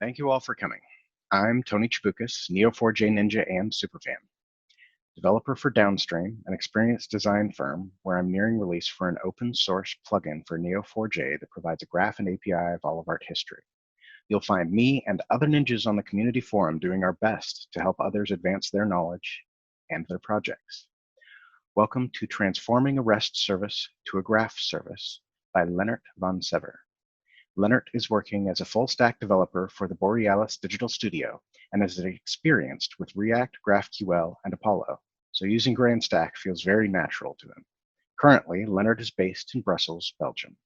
Thank you all for coming. I'm Tony Chabukas, Neo4j Ninja and Superfan, developer for Downstream, an experienced design firm where I'm nearing release for an open source plugin for Neo4j that provides a graph and API of all of art history. You'll find me and other ninjas on the community forum doing our best to help others advance their knowledge and their projects. Welcome to Transforming a REST Service to a Graph Service by Lennert von Sever. Lennert is working as a full-stack developer for the Borealis Digital Studio and is experienced with React, GraphQL, and Apollo, so using GrandStack feels very natural to him. Currently, Lennert is based in Brussels, Belgium.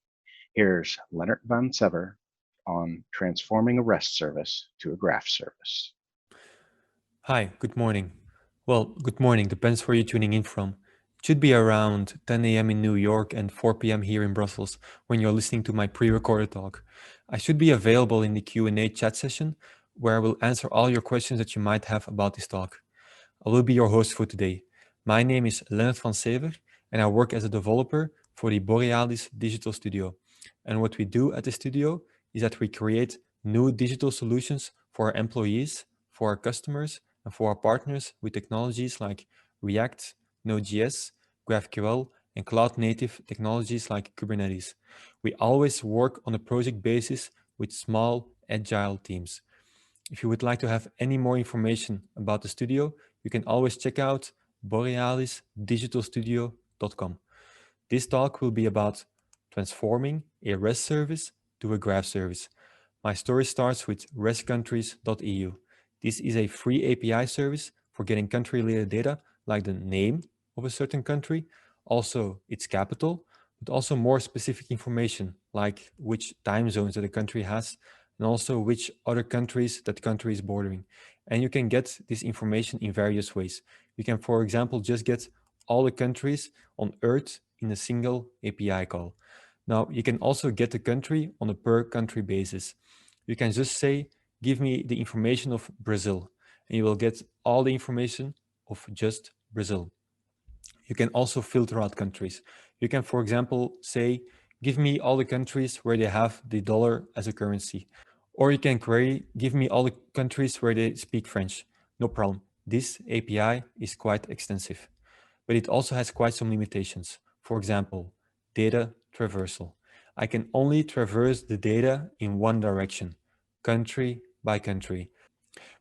Here's Lennert von Sever on transforming a REST service to a graph service. Hi, good morning. Well, good morning, depends where you're tuning in from. It should be around 10 a.m. in New York and 4 p.m. here in Brussels when you're listening to my pre-recorded talk. I should be available in the Q&A chat session where I will answer all your questions that you might have about this talk. I will be your host for today. My name is Lennert van Sever and I work as a developer for the Borealis Digital Studio. And what we do at the studio is that we create new digital solutions for our employees, for our customers, and for our partners with technologies like React, Node.js, GraphQL, and cloud-native technologies like Kubernetes. We always work on a project basis with small, agile teams. If you would like to have any more information about the studio, you can always check out borealisdigitalstudio.com. This talk will be about transforming a REST service to a graph service. My story starts with restcountries.eu. This is a free API service for getting country-related data like the name of a certain country, also its capital, but also more specific information like which time zones that a country has and also which other countries that country is bordering. And you can get this information in various ways. You can, for example, just get all the countries on Earth in a single API call. Now, you can also get the country on a per country basis. You can just say, give me the information of Brazil, and you will get all the information of just Brazil. You can also filter out countries. You can, for example, say, give me all the countries where they have the dollar as a currency. Or you can query, give me all the countries where they speak French. No problem. This API is quite extensive, but it also has quite some limitations. For example, data traversal. I can only traverse the data in one direction, country by country.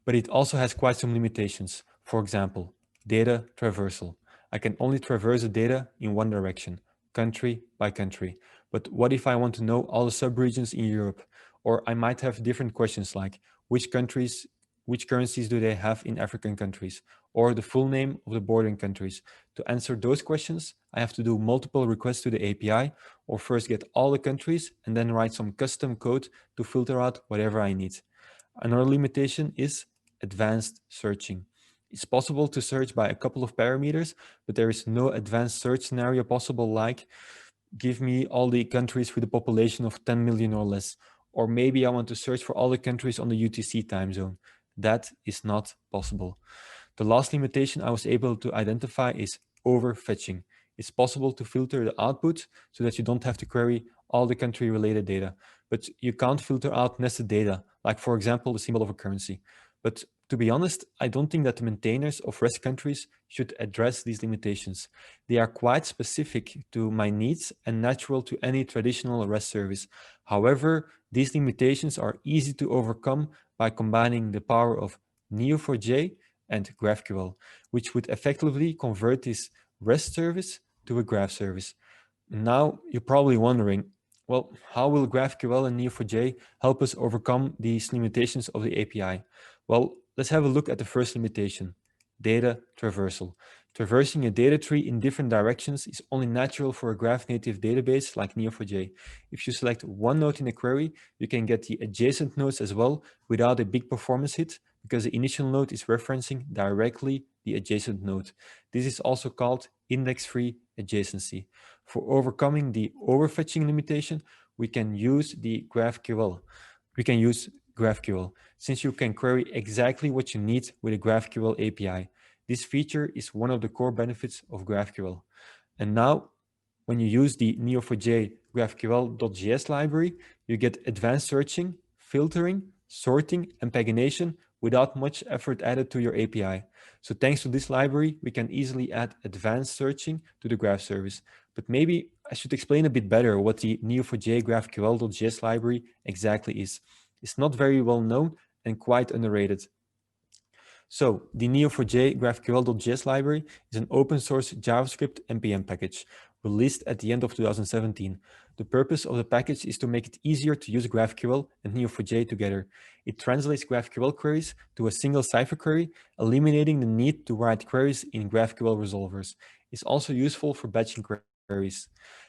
But it also has quite some limitations. For example, data traversal. I can only traverse the data in one direction, country by country. But what if I want to know all the subregions in Europe? Or I might have different questions like which currencies do they have in African countries? Or the full name of the bordering countries. To answer those questions, I have to do multiple requests to the API, or first get all the countries and then write some custom code to filter out whatever I need. Another limitation is advanced searching. It's possible to search by a couple of parameters, but there is no advanced search scenario possible like give me all the countries with a population of 10 million or less. Or maybe I want to search for all the countries on the UTC time zone. That is not possible. The last limitation I was able to identify is overfetching. It's possible to filter the output so that you don't have to query all the country-related data, but you can't filter out nested data, like for example, the symbol of a currency. But to be honest, I don't think that the maintainers of REST countries should address these limitations. They are quite specific to my needs and natural to any traditional REST service. However, these limitations are easy to overcome by combining the power of Neo4j and GraphQL, which would effectively convert this REST service to a graph service. Now, you're probably wondering, well, how will GraphQL and Neo4j help us overcome these limitations of the API? Well, let's have a look at the first limitation, data traversal. Traversing a data tree in different directions is only natural for a graph-native database like Neo4j. If you select one node in a query, you can get the adjacent nodes as well without a big performance hit because the initial node is referencing directly the adjacent node. This is also called index-free adjacency. For overcoming the overfetching limitation, we can use the GraphQL. Since you can query exactly what you need with a GraphQL API. This feature is one of the core benefits of GraphQL. And now, when you use the Neo4j GraphQL.js library, you get advanced searching, filtering, sorting, and pagination without much effort added to your API. So thanks to this library, we can easily add advanced searching to the graph service. But maybe I should explain a bit better what the Neo4j GraphQL.js library exactly is. It's not very well known and quite underrated. So the Neo4j GraphQL.js library is an open source JavaScript npm package released at the end of 2017. The purpose of the package is to make it easier to use GraphQL and Neo4j together. It translates GraphQL queries to a single Cypher query, eliminating the need to write queries in GraphQL resolvers. It's also useful for batching queries.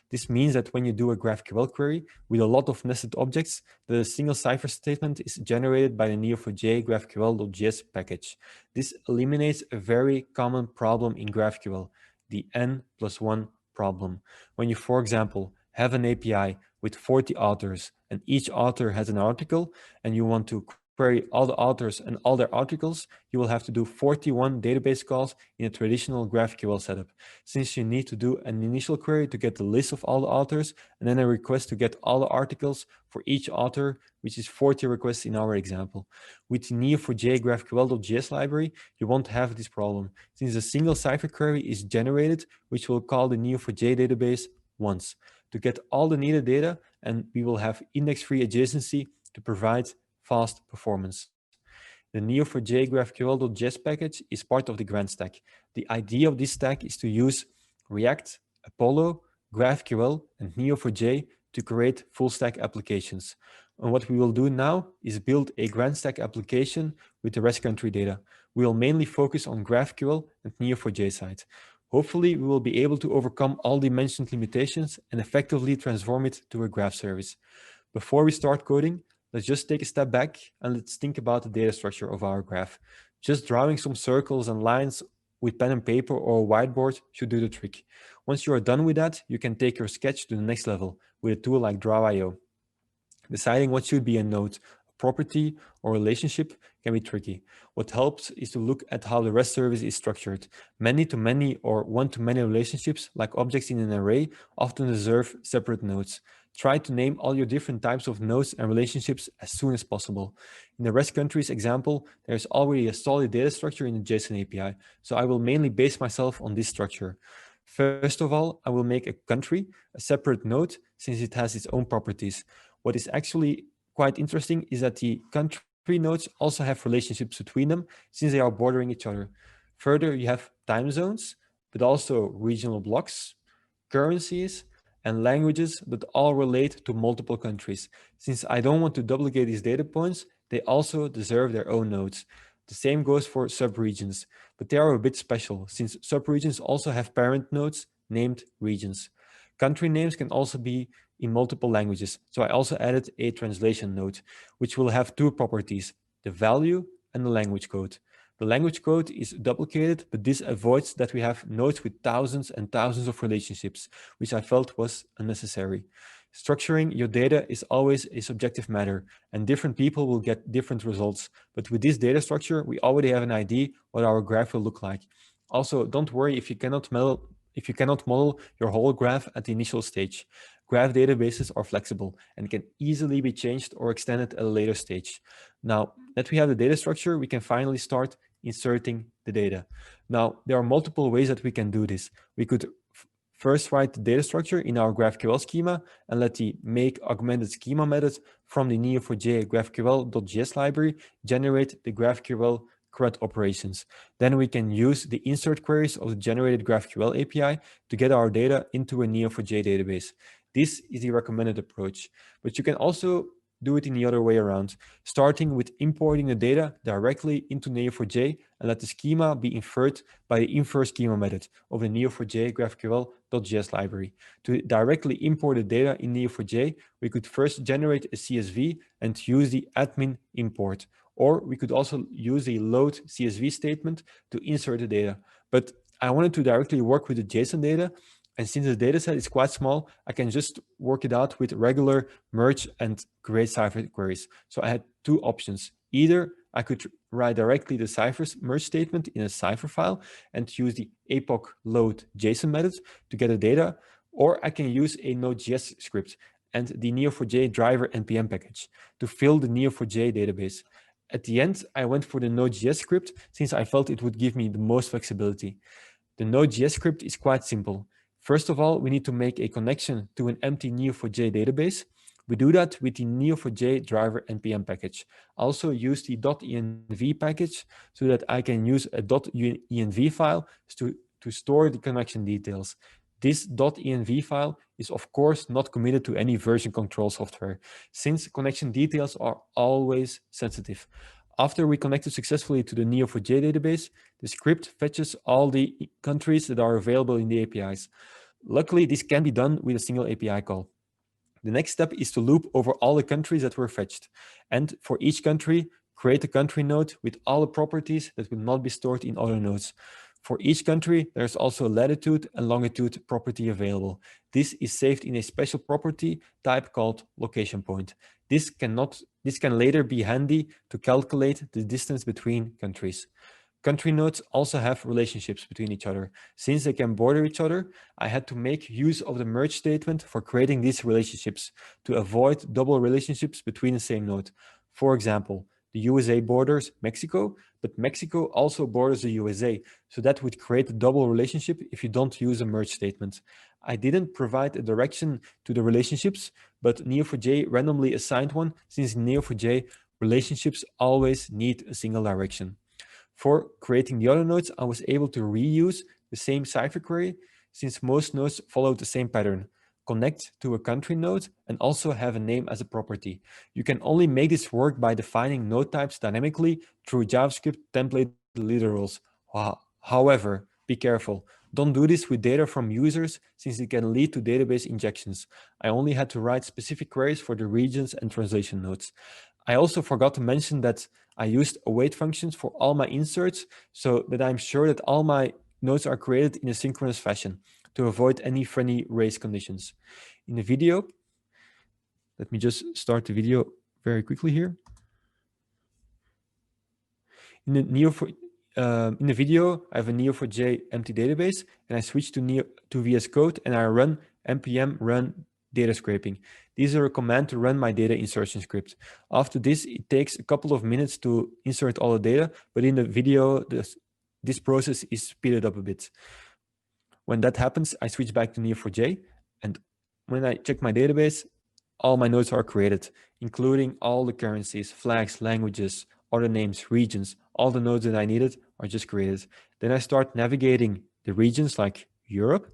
This means that when you do a GraphQL query with a lot of nested objects, the single Cypher statement is generated by the Neo4j GraphQL.js package. This eliminates a very common problem in GraphQL, the n+1 problem. When you, for example, have an API with 40 authors and each author has an article and you want to query all the authors and all their articles, you will have to do 41 database calls in a traditional GraphQL setup, since you need to do an initial query to get the list of all the authors and then a request to get all the articles for each author, which is 40 requests in our example. With the Neo4j GraphQL.js library, you won't have this problem, since a single Cypher query is generated, which will call the Neo4j database once to get all the needed data, and we will have index-free adjacency to provide fast performance. The Neo4j GraphQL.js package is part of the Grand Stack. The idea of this stack is to use React, Apollo, GraphQL, and Neo4j to create full-stack applications. And what we will do now is build a Grand Stack application with the REST country data. We will mainly focus on GraphQL and Neo4j side. Hopefully, we will be able to overcome all the mentioned limitations and effectively transform it to a graph service. Before we start coding, let's just take a step back and let's think about the data structure of our graph. Just drawing some circles and lines with pen and paper or a whiteboard should do the trick. Once you are done with that, you can take your sketch to the next level with a tool like Draw.io. Deciding what should be a node, a property, or relationship can be tricky. What helps is to look at how the REST service is structured. Many-to-many or one-to-many relationships, like objects in an array, often deserve separate nodes. Try to name all your different types of nodes and relationships as soon as possible. In the REST countries example, there's already a solid data structure in the JSON API, so I will mainly base myself on this structure. First of all, I will make a country, a separate node, since it has its own properties. What is actually quite interesting is that the country nodes also have relationships between them, since they are bordering each other. Further, you have time zones, but also regional blocks, currencies, and languages that all relate to multiple countries. Since I don't want to duplicate these data points, they also deserve their own nodes. The same goes for subregions, but they are a bit special, since subregions also have parent nodes named regions. Country names can also be in multiple languages, so I also added a translation node, which will have two properties, the value and the language code. The language code is duplicated, but this avoids that we have nodes with thousands and thousands of relationships, which I felt was unnecessary. Structuring your data is always a subjective matter, and different people will get different results. But with this data structure, we already have an idea what our graph will look like. Also, don't worry if you cannot model your whole graph at the initial stage. Graph databases are flexible and can easily be changed or extended at a later stage. Now that we have the data structure, we can finally start inserting the data. Now, there are multiple ways that we can do this. We could first write the data structure in our GraphQL schema and let the make augmented schema method from the Neo4j GraphQL.js library generate the GraphQL CRUD operations. Then we can use the insert queries of the generated GraphQL API to get our data into a Neo4j database. This is the recommended approach, but you can also do it in the other way around, starting with importing the data directly into Neo4j and let the schema be inferred by the infer schema method of the Neo4j GraphQL.js library. To directly import the data in Neo4j, we could first generate a CSV and use the admin import, or we could also use the load CSV statement to insert the data. But I wanted to directly work with the JSON data, and since the dataset is quite small, I can just work it out with regular merge and create Cypher queries. So I had two options. Either I could write directly the Cypher merge statement in a Cypher file and use the epoch load JSON method to get the data, or I can use a Node.js script and the Neo4j driver npm package to fill the Neo4j database. At the end, I went for the Node.js script since I felt it would give me the most flexibility. The Node.js script is quite simple. First of all, we need to make a connection to an empty Neo4j database. We do that with the Neo4j driver npm package. I also use the .env package so that I can use a .env file to store the connection details. This .env file is of course not committed to any version control software, since connection details are always sensitive. After we connected successfully to the Neo4j database, the script fetches all the countries that are available in the APIs. Luckily, this can be done with a single API call. The next step is to loop over all the countries that were fetched. And for each country, create a country node with all the properties that will not be stored in other nodes. For each country, there's also a latitude and longitude property available. This is saved in a special property type called location point. This can later be handy to calculate the distance between countries. Country nodes also have relationships between each other. Since they can border each other, I had to make use of the merge statement for creating these relationships to avoid double relationships between the same node. For example, the USA borders Mexico, but Mexico also borders the USA, so that would create a double relationship if you don't use a merge statement. I didn't provide a direction to the relationships, but Neo4j randomly assigned one, since Neo4j relationships always need a single direction. For creating the other nodes, I was able to reuse the same cipher query since most nodes followed the same pattern. Connect to a country node and also have a name as a property. You can only make this work by defining node types dynamically through JavaScript template literals. However, be careful. Don't do this with data from users since it can lead to database injections. I only had to write specific queries for the regions and translation nodes. I also forgot to mention that I used await functions for all my inserts so that I'm sure that all my nodes are created in a synchronous fashion to avoid any funny race conditions. In the video, let me just start the video very quickly here. In the video, I have a Neo4j empty database, and I switch to VS Code, and I run npm run data scraping. These are a command to run my data insertion script. After this, it takes a couple of minutes to insert all the data, but in the video, this process is speeded up a bit. When that happens, I switch back to Neo4j, and when I check my database, all my nodes are created, including all the currencies, flags, languages, other names, regions. All the nodes that I needed are just created. Then I start navigating the regions like Europe,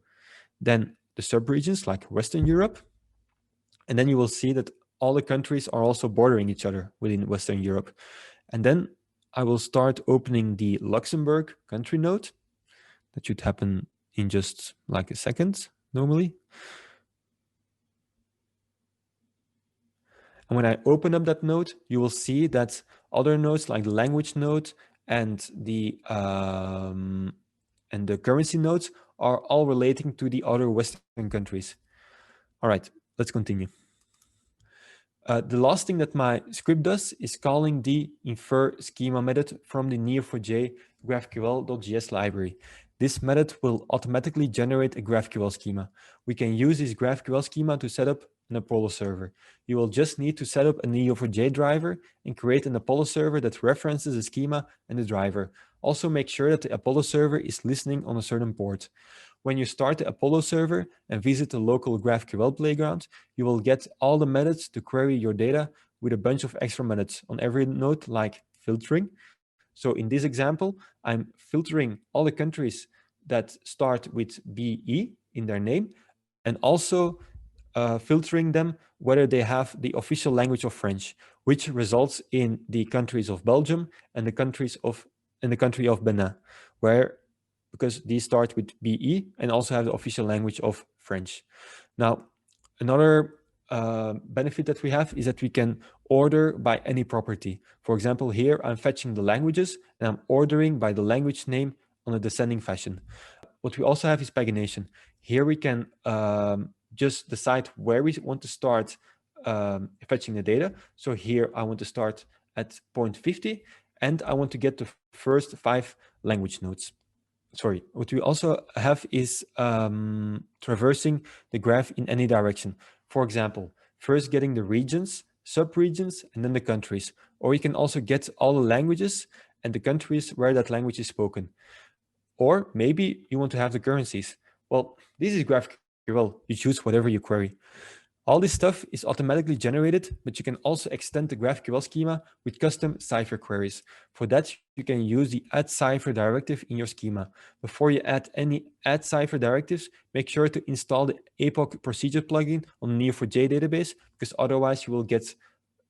then the subregions like Western Europe. And then you will see that all the countries are also bordering each other within Western Europe. And then I will start opening the Luxembourg country node. That should happen in just like a second normally. And when I open up that node, you will see that other nodes like the language node and the currency nodes are all relating to the other Western countries. All right, let's continue. The last thing that my script does is calling the infer schema method from the Neo4j GraphQL.js library. This method will automatically generate a GraphQL schema. We can use this GraphQL schema to set up an Apollo server. You will just need to set up a Neo4j driver and create an Apollo server that references the schema and the driver. Also make sure that the Apollo server is listening on a certain port. When you start the Apollo server and visit the local GraphQL playground, you will get all the methods to query your data with a bunch of extra methods on every node, like filtering. So in this example, I'm filtering all the countries that start with BE in their name, and also filtering them whether they have the official language of French, which results in the countries of Belgium and the country of Benin, because these start with BE and also have the official language of French. Now, another benefit that we have is that we can order by any property. For example, here I'm fetching the languages and I'm ordering by the language name on a descending fashion. What we also have is pagination. Here we can just decide where we want to start fetching the data. So here I want to start at point 50 and I want to get the first 5 language nodes. Sorry, what we also have is traversing the graph in any direction. For example, first getting the regions, sub-regions, and then the countries. Or you can also get all the languages and the countries where that language is spoken. Or maybe you want to have the currencies. Well, this is GraphQL. You choose whatever you query. All this stuff is automatically generated, but you can also extend the GraphQL schema with custom Cypher queries. For that, you can use the add Cypher directive in your schema. Before you add any add Cypher directives, make sure to install the epoch procedure plugin on Neo4j database, because otherwise you will get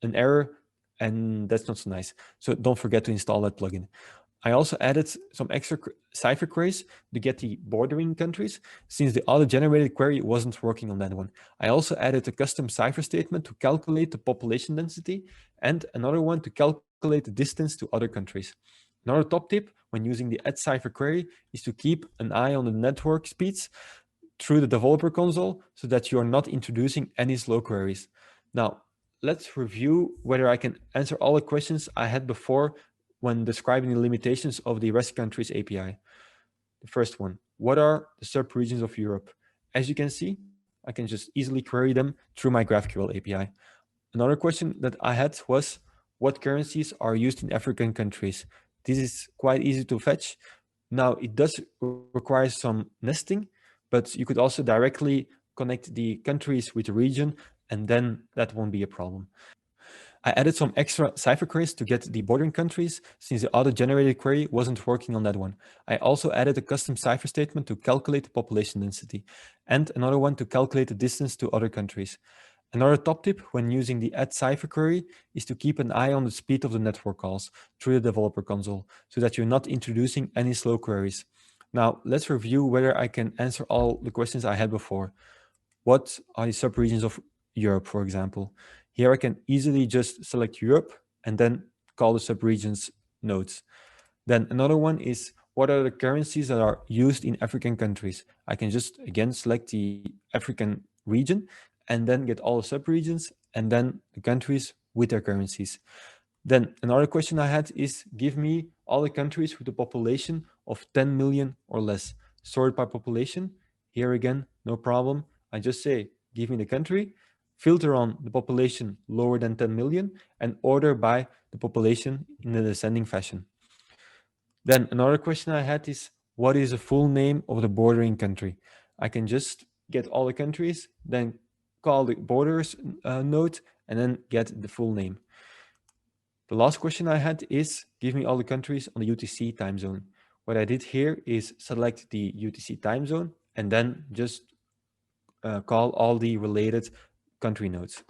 an error, and that's not so nice. So don't forget to install that plugin. I also added some extra Cypher queries to get the bordering countries, since the auto-generated query wasn't working on that one. I also added a custom Cypher statement to calculate the population density, and another one to calculate the distance to other countries. Another top tip when using the add Cypher query is to keep an eye on the network speeds through the developer console so that you are not introducing any slow queries. Now, let's review whether I can answer all the questions I had before when describing the limitations of the REST countries API. The first one, what are the sub-regions of Europe? As you can see, I can just easily query them through my GraphQL API. Another question that I had was, what currencies are used in African countries? This is quite easy to fetch. Now, it does require some nesting, but you could also directly connect the countries with the region, and then that won't be a problem. I added some extra Cypher queries to get the bordering countries, since the auto-generated query wasn't working on that one. I also added a custom Cypher statement to calculate the population density, and another one to calculate the distance to other countries. Another top tip when using the add Cypher query is to keep an eye on the speed of the network calls through the developer console, so that you're not introducing any slow queries. Now, let's review whether I can answer all the questions I had before. What are the subregions of Europe, for example? Here I can easily just select Europe and then call the subregions nodes. Then another one is, what are the currencies that are used in African countries? I can just again select the African region and then get all the subregions and then the countries with their currencies. Then another question I had is, give me all the countries with a population of 10 million or less. Sorted by population. Here again, no problem. I just say, give me the country, filter on the population lower than 10 million, and order by the population in a descending fashion. Then another question I had is, what is the full name of the bordering country? I can just get all the countries, then call the borders node, and then get the full name. The last question I had is, give me all the countries on the UTC time zone. What I did here is select the UTC time zone and then just call all the related country nodes.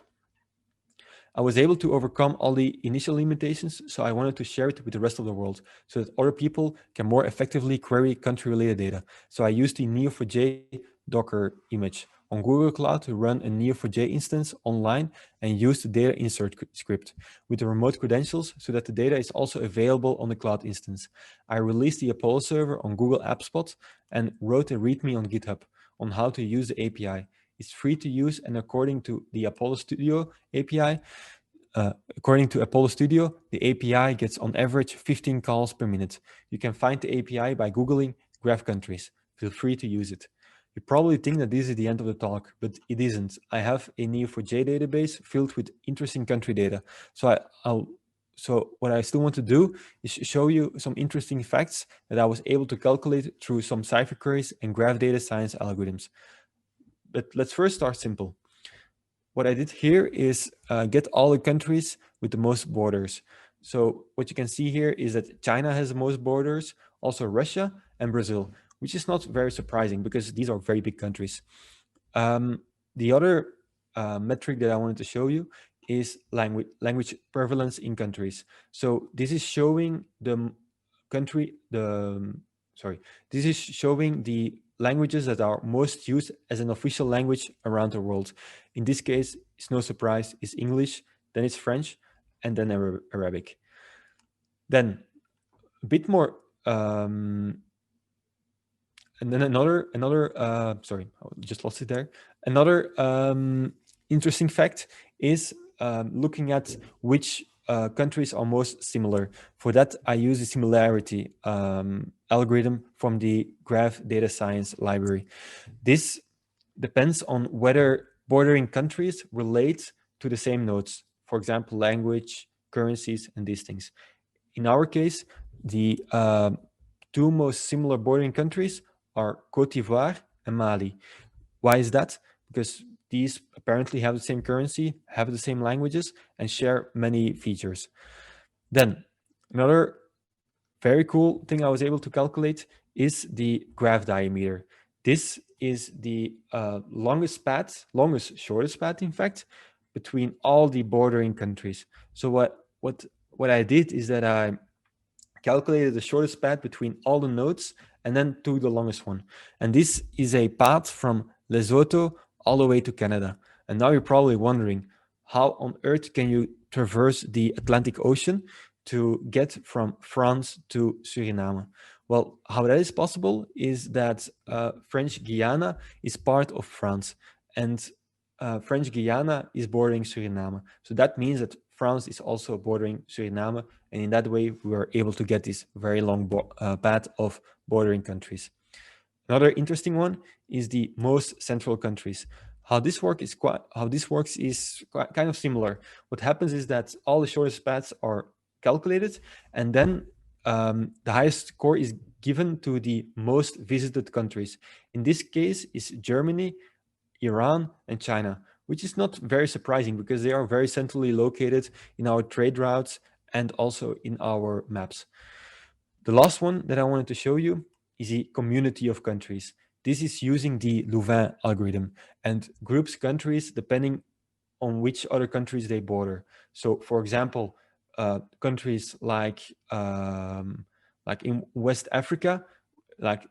I was able to overcome all the initial limitations, so I wanted to share it with the rest of the world so that other people can more effectively query country-related data. So I used the Neo4j Docker image on Google Cloud to run a Neo4j instance online and use the data insert script with the remote credentials so that the data is also available on the cloud instance. I released the Apollo server on Google AppSpot and wrote a README on GitHub on how to use the API. It's free to use, and according to the Apollo Studio API, the API gets on average 15 calls per minute. You can find the API by Googling graph countries. Feel free to use it. You probably think that this is the end of the talk, but it isn't. I have a Neo4j database filled with interesting country data. So what I still want to do is show you some interesting facts that I was able to calculate through some Cypher queries and graph data science algorithms. But let's first start simple. What I did here is get all the countries with the most borders. So what you can see here is that China has the most borders, also Russia and Brazil, which is not very surprising because these are very big countries. The other metric that I wanted to show you is language prevalence in countries. So this is showing the this is showing the languages that are most used as an official language around the world. In this case, it's no surprise, it's English, then it's French, and then Arabic. Then a bit more, and then sorry, I just lost it there. Another interesting fact is looking at which countries are most similar. For that, I use a similarity algorithm from the Graph Data Science library. This depends on whether bordering countries relate to the same nodes, for example, language, currencies, and these things. In our case, the two most similar bordering countries are Cote d'Ivoire and Mali. Why is that? Because these apparently have the same currency, have the same languages, and share many features. Then, another very cool thing I was able to calculate is the graph diameter. This is the longest, shortest path, in fact, between all the bordering countries. So what I did is that I calculated the shortest path between all the nodes and then took the longest one. And this is a path from Lesotho all the way to Canada. And now you're probably wondering, how on earth can you traverse the Atlantic Ocean to get from France to Suriname? Well, how that is possible is that French Guiana is part of France, and French Guiana is bordering Suriname. So that means that France is also bordering Suriname, and in that way, we were able to get this very long path of bordering countries. Another interesting one is the most central countries. How this works is quite, kind of similar. What happens is that all the shortest paths are calculated, and then the highest score is given to the most visited countries. In this case, is Germany, Iran, and China, which is not very surprising because they are very centrally located in our trade routes and also in our maps. The last one that I wanted to show you is the community of countries. This is using the Louvain algorithm and groups countries depending on which other countries they border. So, for example, countries like in West Africa, like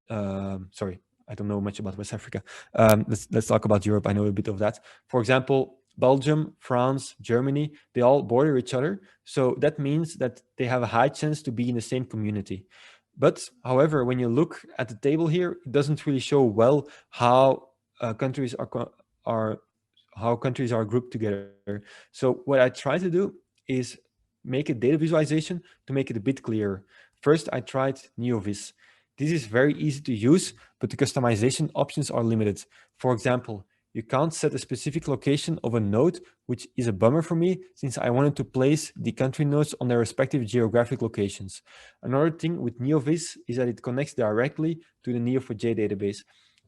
sorry, I don't know much about West Africa. Let's talk about Europe. I know a bit of that. For example, Belgium, France, Germany, they all border each other. So that means that they have a high chance to be in the same community. But however, when you look at the table here, it doesn't really show well how countries are how countries are grouped together. So what I try to do is make a data visualization to make it a bit clearer. First, I tried NeoVis. This is very easy to use, but the customization options are limited. For example, you can't set a specific location of a node, which is a bummer for me since I wanted to place the country nodes on their respective geographic locations. Another thing with NeoVis is that it connects directly to the Neo4j database.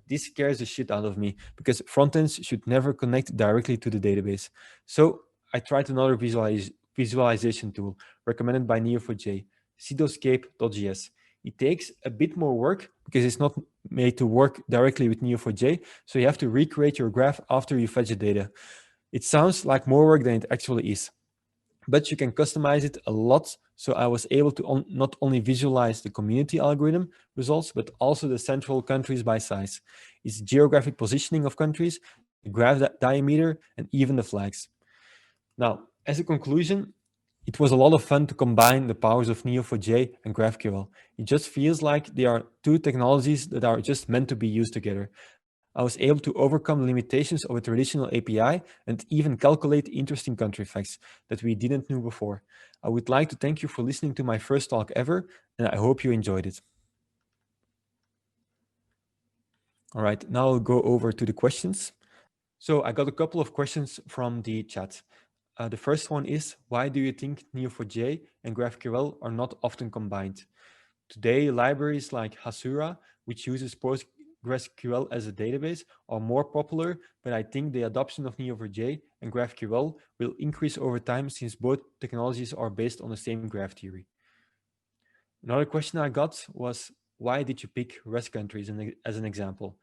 This scares the shit out of me because frontends should never connect directly to the database. So I tried another visualization tool recommended by Neo4j, Seedoscape.js. It takes a bit more work because it's not made to work directly with Neo4j, so you have to recreate your graph after you fetch the data. It sounds like more work than it actually is, but you can customize it a lot. So I was able to not only visualize the community algorithm results, but also the central countries by size, its geographic positioning of countries, the graph diameter, and even the flags. Now, as a conclusion, it was a lot of fun to combine the powers of Neo4j and GraphQL. It just feels like they are two technologies that are just meant to be used together. I was able to overcome the limitations of a traditional API and even calculate interesting country facts that we didn't know before. I would like to thank you for listening to my first talk ever, and I hope you enjoyed it. All right, now I'll go over to the questions. So I got a couple of questions from the chat. The first one is, why do you think Neo4j and GraphQL are not often combined? Today, libraries like Hasura, which uses PostgreSQL as a database, are more popular, but I think the adoption of Neo4j and GraphQL will increase over time since both technologies are based on the same graph theory. Another question I got was, why did you pick REST countries as an example?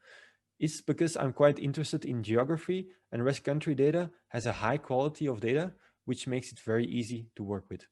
It's because I'm quite interested in geography, and REST country data has a high quality of data, which makes it very easy to work with.